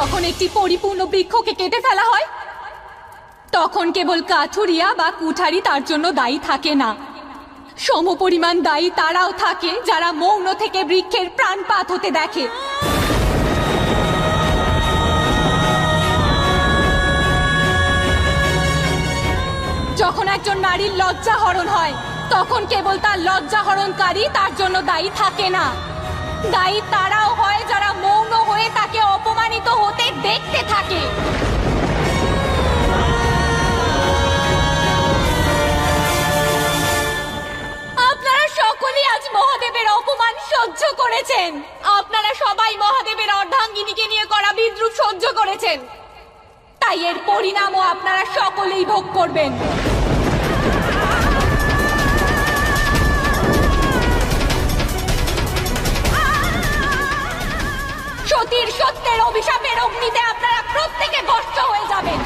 যখন একটি পরিপূর্ণ বৃক্ষকে কেটে ফেলা হয় তখন কেবল কাঠুরিয়া বা কুঠারি তার জন্য দায়ী থাকে না, সমপরিমাণ দায়ী তারাও থাকে যারা মৌন থেকে বৃক্ষের প্রাণপাত হতে দেখে। যখন একজন নারীর লজ্জা হরণ হয় তখন কেবল তার লজ্জা হরণকারী তার জন্য দায়ী থাকে না, দায়ী তারাও হয় যারা মৌন হয়ে তাকে অপমানিত হতে দেখতে থাকে। আপনারা সকলেই আজ মহাদেবের অপমান সহ্য করেছেন, আপনারা সবাই মহাদেবের অর্ধাঙ্গিনীকে নিয়ে করা বিদ্রূপ সহ্য করেছেন, তাই এর পরিণামও আপনারা সকলেই ভোগ করবেন। সতীর সত্যের অভিশাপের অগ্নিতে আপনারা প্রত্যেকে ভস্ম হয়ে যাবেন।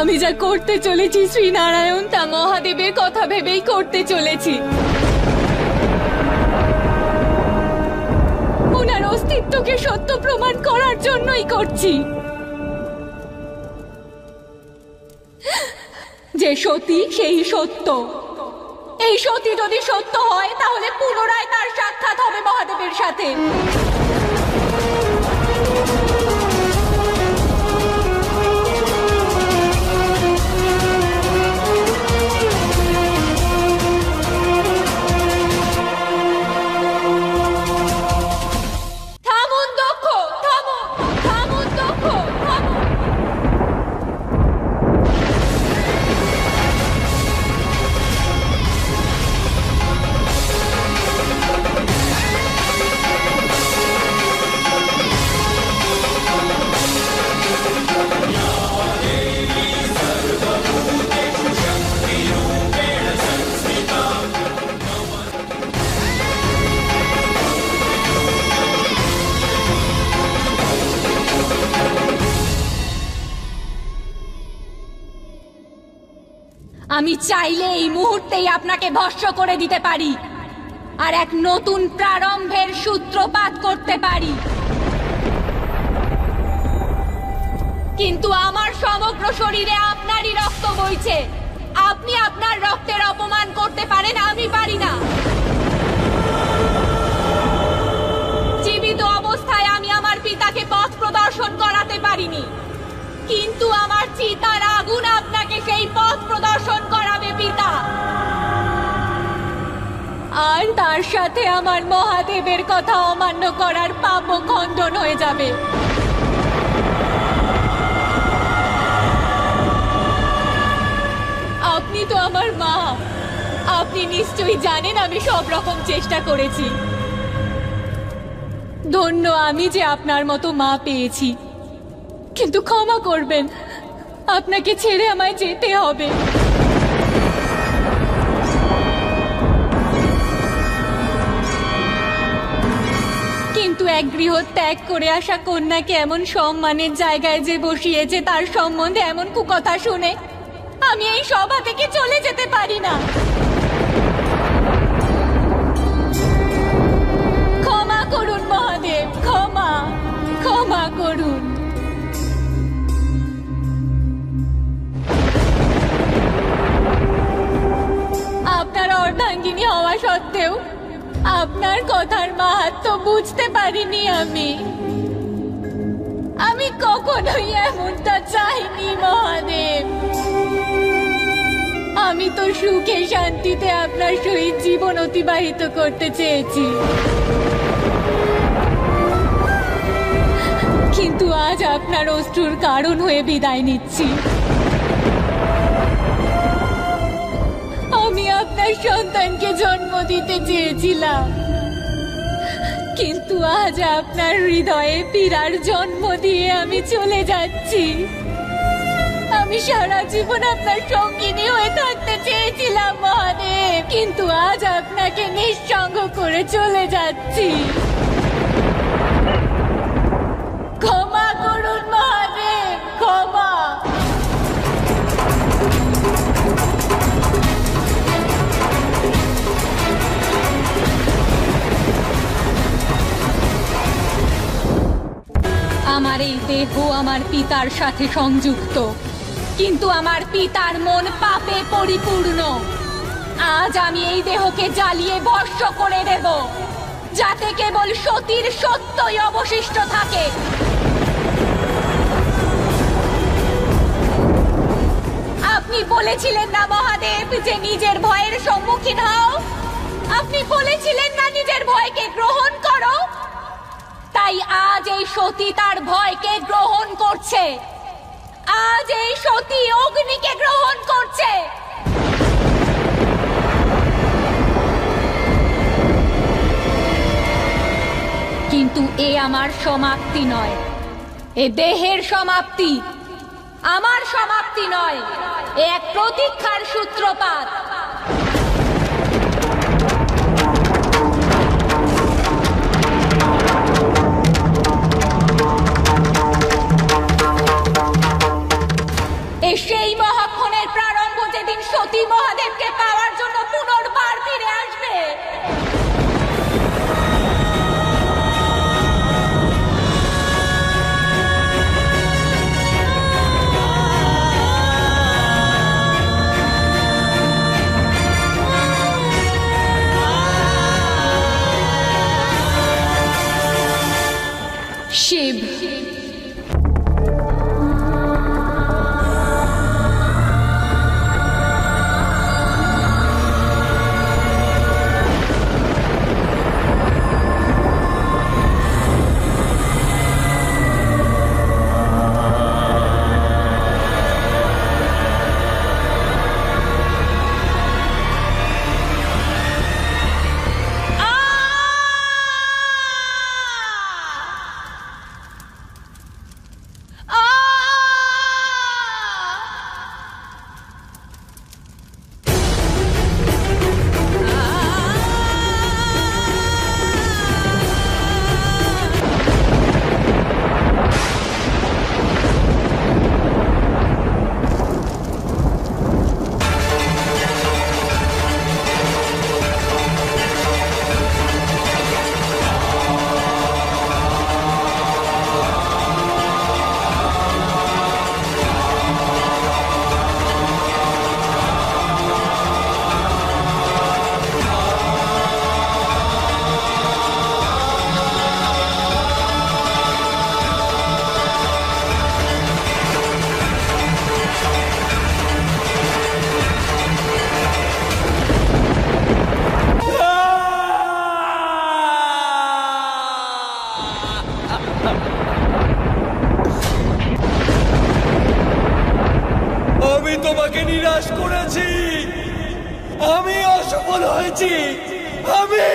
আমি যা করতে চলেছি শ্রীনারায়ণ তা মহাদেবের কথা ভেবেই করতে চলেছি। ওনার অস্তিত্বকে সত্য প্রমাণ করার জন্যই করছি। যে সতী সেই সত্য, এই সতী যদি সত্য হয় তাহলে পুনরায় তার সাক্ষাৎ হবে মহাদেবের সাথে। আমি চাইলে এই মুহূর্তেই আপনাকে ভস্ম করে দিতে পারি আর এক নতুন প্রারম্ভের সূত্রপাত করতে পারি, কিন্তু আমার সমগ্র শরীরে আপনারই রক্ত বইছে। আপনি আপনার রক্তের অপমান করতে পারেন, আমি পারি না। জীবিত অবস্থায় আমি আমার পিতাকে পথ প্রদর্শন করাতে পারিনি, কিন্তু আমার চিতার আগুন আপনাকে সেই পথ প্রদর্শন করাবে পিতা। আর তার সাথে আমার মহাদেবের কথা অমান্য করার পাপও খণ্ডন হয়ে যাবে। আপনি তো আমার মা, আপনি নিশ্চয়ই জানেন আমি সব রকম চেষ্টা করেছি। ধন্য আমি যে আপনার মতো মা পেয়েছি, কিন্তু ক্ষমা করবেন, আপনাকে ছেড়ে আমায় যেতে হবে। কিন্তু এক গৃহ ত্যাগ করে আসা কন্যাকে এমন সম্মানের জায়গায় যে বসিয়েছে তার সম্বন্ধে এমন কুকথা শুনে আমি এই সভা থেকে চলে যেতে পারি না। ক্ষমা করুন মহাদেব, ক্ষমা করুন। আপনার অর্ধাঙ্গিনী হওয়া সত্ত্বেও আপনার কথার মাহাত্ম্য বুঝতে পারিনি আমি কখনোই এমনটা চাইনি মহাদেব। আমি তো সুখে শান্তিতে আপনার সহিত জীবন অতিবাহিত করতে চেয়েছি, কিন্তু আজ আপনার অশ্রুর কারণ হয়ে বিদায় নিচ্ছি। আমি আপনার সন্তানকে জন্ম দিতে চেয়েছিলাম, কিন্তু আজ আপনার হৃদয়ে পীড়ার জন্ম দিয়ে আমি চলে যাচ্ছি। আমি সারা জীবন আপনার সঙ্গিনী হয়ে থাকতে চেয়েছিলাম মহাদেব, কিন্তু আজ আপনাকে নিঃসঙ্গ করে চলে যাচ্ছি। ক্ষমা করুন মহাদেব, ক্ষমা। আমার এই দেহ আমার পিতার সাথে সংযুক্ত, কিন্তু আমার পিতার মন পাপে পরিপূর্ণ। আজ আমি এই দেহকে জ্বালিয়ে ভস্ম করে দেব, যাতে কেবল সতীর সত্যই অবশিষ্ট থাকে। আপনি বলেছিলেন না মহাদেব যে নিজের ভয়ের সম্মুখীন হও? আপনি বলেছিলেন না নিজের ভয়কে গ্রহণ করো? তাই আজ এই সতী তার ভয়কে গ্রহণ করছে। আজ এই সতী অগ্নিকে গ্রহণ করছে। কিন্তু এ আমার সমাপ্তি নয়, এ দেহের সমাপ্তি। আমার সমাপ্তি নয়, এ এক প্রতীক্ষার সূত্রপাত। সেই মহাক্ষণের প্রারম্ভ, যেদিন সতী মহাদেবকে পাওয়ার জন্য পুনর্বার ফিরে আসবে। শিব। আমি তোমাকে নিরাশ করেছি, আমি অসফল হয়েছি, আমি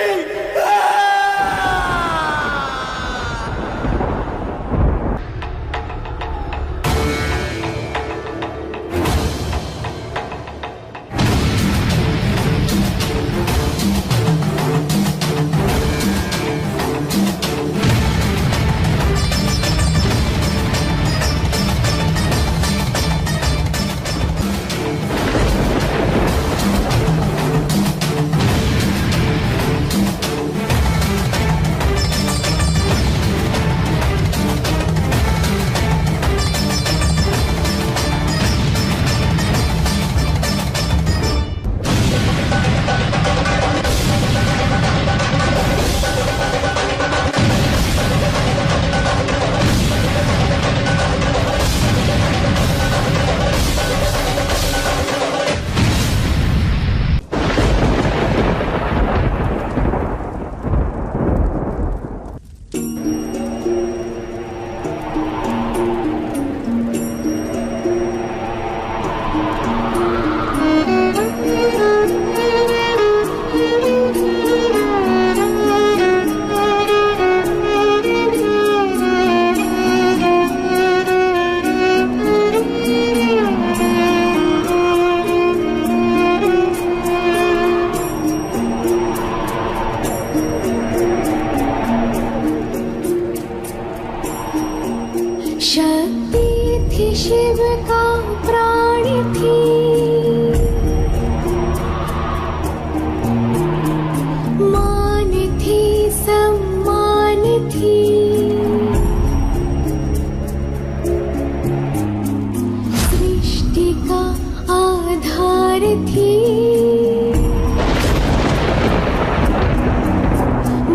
थी,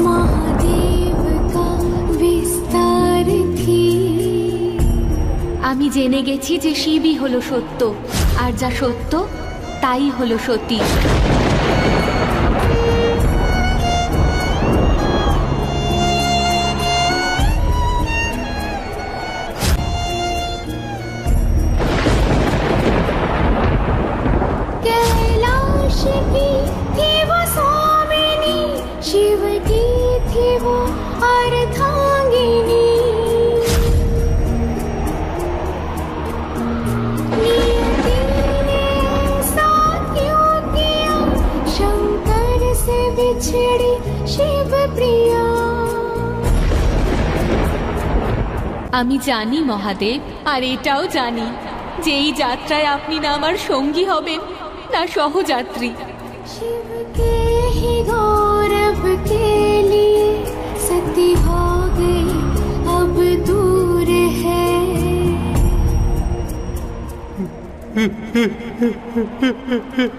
महादेव का विस्तार थी। আমি জেনে গেছি যে শিবই হলো সত্য, আর যা সত্য তাই হলো সতী। कैलाश की थी वो स्वामिनी, शिव की थी वो अर्धांगिनी। नियति ने ऐसा क्यों किया, शंकर से बिछड़ी शिव प्रिया। আমি জানি মহাদেব, আর এটাও জানি যে এই যাত্রায় আপনি না আমার সঙ্গী হবেন না সহযাত্রী। शिव के ही गौरव के लिए सती हो गई, अब दूर है। Ha ha ha ha ha!